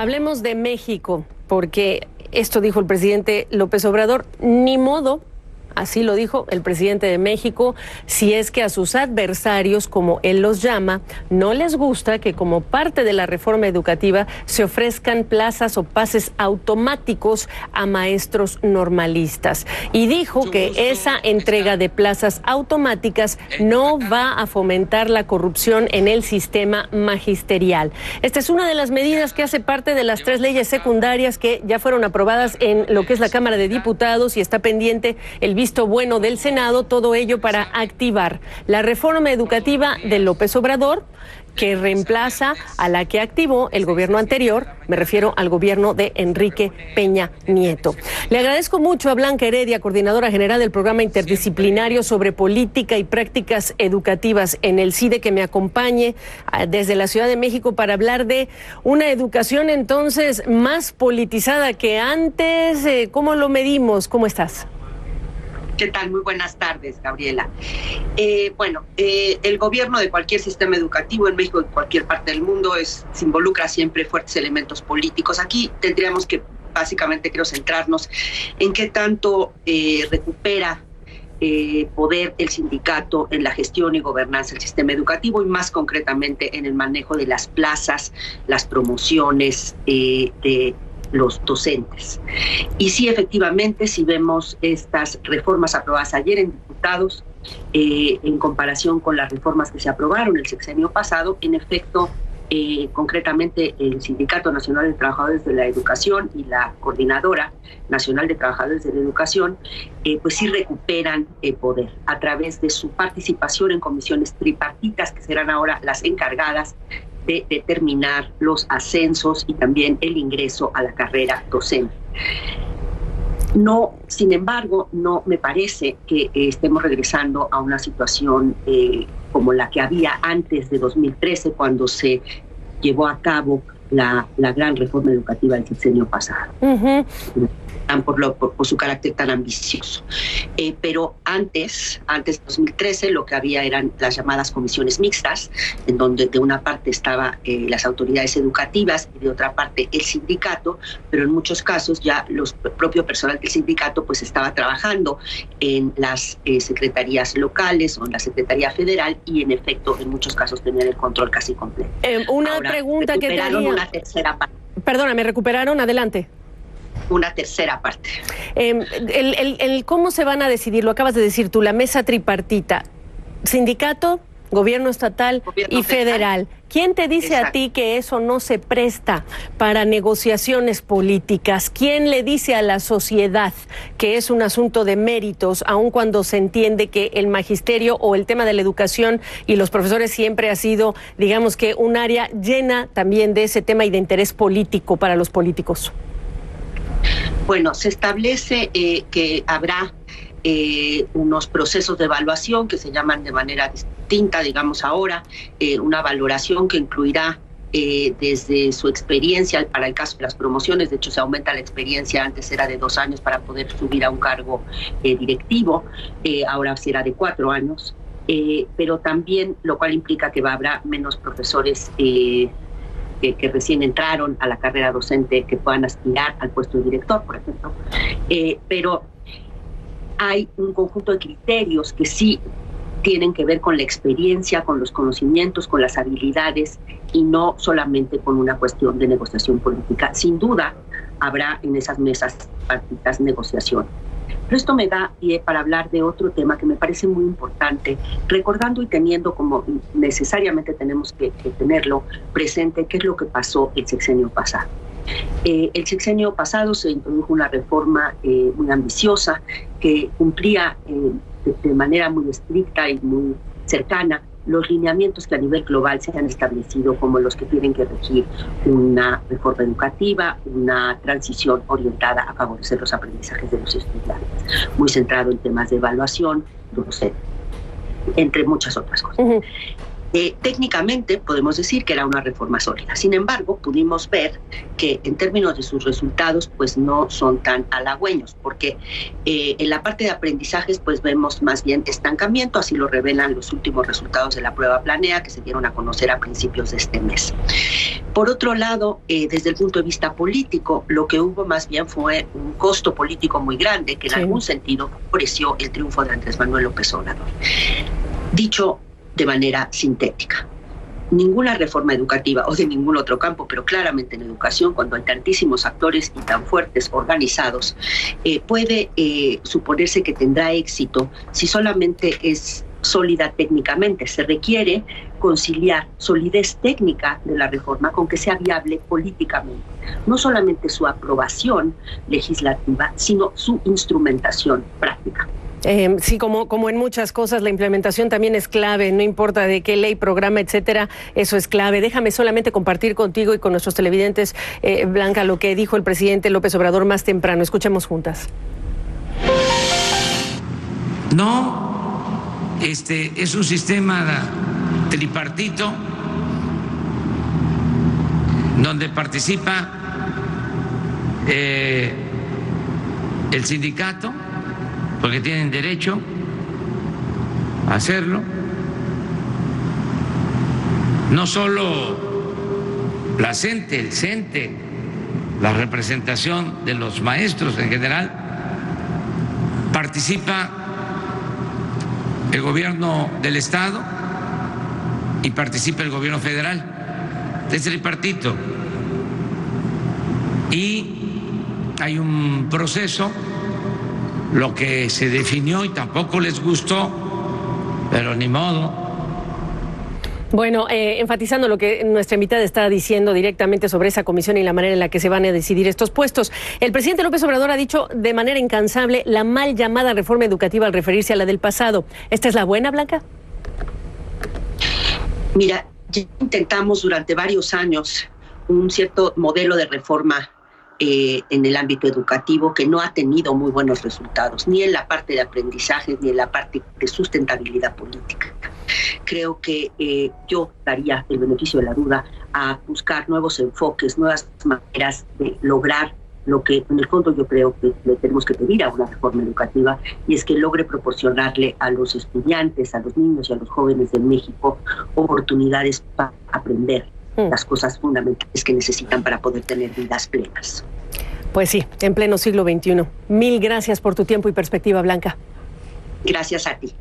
Hablemos de México, porque esto dijo el presidente López Obrador, ni modo. Así lo dijo el presidente de México, si es que a sus adversarios, como él los llama, no les gusta que como parte de la reforma educativa se ofrezcan plazas o pases automáticos a maestros normalistas. Y dijo que esa entrega de plazas automáticas no va a fomentar la corrupción en el sistema magisterial. Esta es una de las medidas que hace parte de las 3 leyes secundarias que ya fueron aprobadas en lo que es la Cámara de Diputados y está pendiente el visto bueno del Senado, todo ello para activar la reforma educativa de López Obrador, que reemplaza a la que activó el gobierno anterior, me refiero al gobierno de Enrique Peña Nieto. Le agradezco mucho a Blanca Heredia, coordinadora general del programa interdisciplinario sobre política y prácticas educativas en el CIDE, que me acompañe desde la Ciudad de México para hablar de una educación entonces más politizada que antes. ¿Cómo lo medimos? ¿Cómo estás? ¿Qué tal? Muy buenas tardes, Gabriela. El gobierno de cualquier sistema educativo en México y en cualquier parte del mundo se involucra siempre fuertes elementos políticos. Aquí tendríamos que básicamente centrarnos en qué tanto recupera poder el sindicato en la gestión y gobernanza del sistema educativo y más concretamente en el manejo de las plazas, las promociones de los docentes. Y sí, efectivamente, si vemos estas reformas aprobadas ayer en diputados, en comparación con las reformas que se aprobaron el sexenio pasado, en efecto, concretamente el Sindicato Nacional de Trabajadores de la Educación y la Coordinadora Nacional de Trabajadores de la Educación, pues sí recuperan poder a través de su participación en comisiones tripartitas, que serán ahora las encargadas de determinar los ascensos y también el ingreso a la carrera docente. No, sin embargo, no me parece que estemos regresando a una situación como la que había antes de 2013, cuando se llevó a cabo la gran reforma educativa del sexenio pasado. Uh-huh. Por su carácter tan ambicioso. Pero antes de 2013, lo que había eran las llamadas comisiones mixtas, en donde de una parte estaban las autoridades educativas y de otra parte el sindicato, pero en muchos casos ya los propio personal del sindicato pues estaba trabajando en las secretarías locales o en la Secretaría Federal y en efecto en muchos casos tenían el control casi completo. Ahora, pregunta que te haría. Una tercera parte. Perdóname, recuperaron, adelante. Una tercera parte. ¿Cómo se van a decidir? Lo acabas de decir tú, la mesa tripartita, sindicato, gobierno estatal y federal. ¿Quién te dice a ti que eso no se presta para negociaciones políticas? ¿Quién le dice a la sociedad que es un asunto de méritos, aun cuando se entiende que el magisterio o el tema de la educación y los profesores siempre ha sido, digamos que, un área llena también de ese tema y de interés político para los políticos? Bueno, se establece que habrá unos procesos de evaluación que se llaman de manera distinta, digamos ahora, una valoración que incluirá desde su experiencia para el caso de las promociones. De hecho, se aumenta la experiencia, antes era de 2 años para poder subir a un cargo directivo, ahora será de 4 años, pero también, lo cual implica que habrá menos profesores que recién entraron a la carrera docente que puedan aspirar al puesto de director, por ejemplo. Pero hay un conjunto de criterios que sí tienen que ver con la experiencia, con los conocimientos, con las habilidades y no solamente con una cuestión de negociación política. Sin duda habrá en esas mesas partidas negociación. Pero esto me da pie para hablar de otro tema que me parece muy importante, recordando y teniendo como necesariamente tenemos que tenerlo presente, qué es lo que pasó el sexenio pasado. El sexenio pasado se introdujo una reforma muy ambiciosa que cumplía de manera muy estricta y muy cercana los lineamientos que a nivel global se han establecido como los que tienen que regir una reforma educativa, una transición orientada a favorecer los aprendizajes de los estudiantes, muy centrado en temas de evaluación, docente, entre muchas otras cosas. Uh-huh. Técnicamente podemos decir que era una reforma sólida. Sin embargo, pudimos ver que en términos de sus resultados pues no son tan halagüeños, porque en la parte de aprendizajes pues vemos más bien estancamiento, así lo revelan los últimos resultados de la prueba Planea que se dieron a conocer a principios de este mes. Por otro lado, desde el punto de vista político, lo que hubo más bien fue un costo político muy grande que en algún sentido favoreció el triunfo de Andrés Manuel López Obrador. Dicho de manera sintética, ninguna reforma educativa o de ningún otro campo, pero claramente en educación, cuando hay tantísimos actores y tan fuertes organizados, puede suponerse que tendrá éxito si solamente es sólida técnicamente. Se requiere conciliar solidez técnica de la reforma con que sea viable políticamente. No solamente su aprobación legislativa, sino su instrumentación práctica. Sí, como en muchas cosas, la implementación también es clave, no importa de qué ley, programa, etcétera, eso es clave. Déjame solamente compartir contigo y con nuestros televidentes, Blanca, lo que dijo el presidente López Obrador más temprano. Escuchemos juntas. No, es un sistema tripartito donde participa el sindicato, porque tienen derecho a hacerlo, no solo la CENTE, el CENTE, la representación de los maestros en general, participa el gobierno del Estado y participa el gobierno federal, es tripartito. Y hay un proceso. Lo que se definió y tampoco les gustó, pero ni modo. Bueno, enfatizando lo que nuestra invitada está diciendo directamente sobre esa comisión y la manera en la que se van a decidir estos puestos. El presidente López Obrador ha dicho de manera incansable la mal llamada reforma educativa al referirse a la del pasado. ¿Esta es la buena, Blanca? Mira, ya intentamos durante varios años un cierto modelo de reforma en el ámbito educativo que no ha tenido muy buenos resultados, ni en la parte de aprendizaje, ni en la parte de sustentabilidad política. Creo que yo daría el beneficio de la duda a buscar nuevos enfoques, nuevas maneras de lograr lo que en el fondo yo creo que le tenemos que pedir a una reforma educativa, y es que logre proporcionarle a los estudiantes, a los niños y a los jóvenes de México oportunidades para aprender las cosas fundamentales que necesitan para poder tener vidas plenas. Pues sí, en pleno siglo XXI. Mil gracias por tu tiempo y perspectiva, Blanca. Gracias a ti.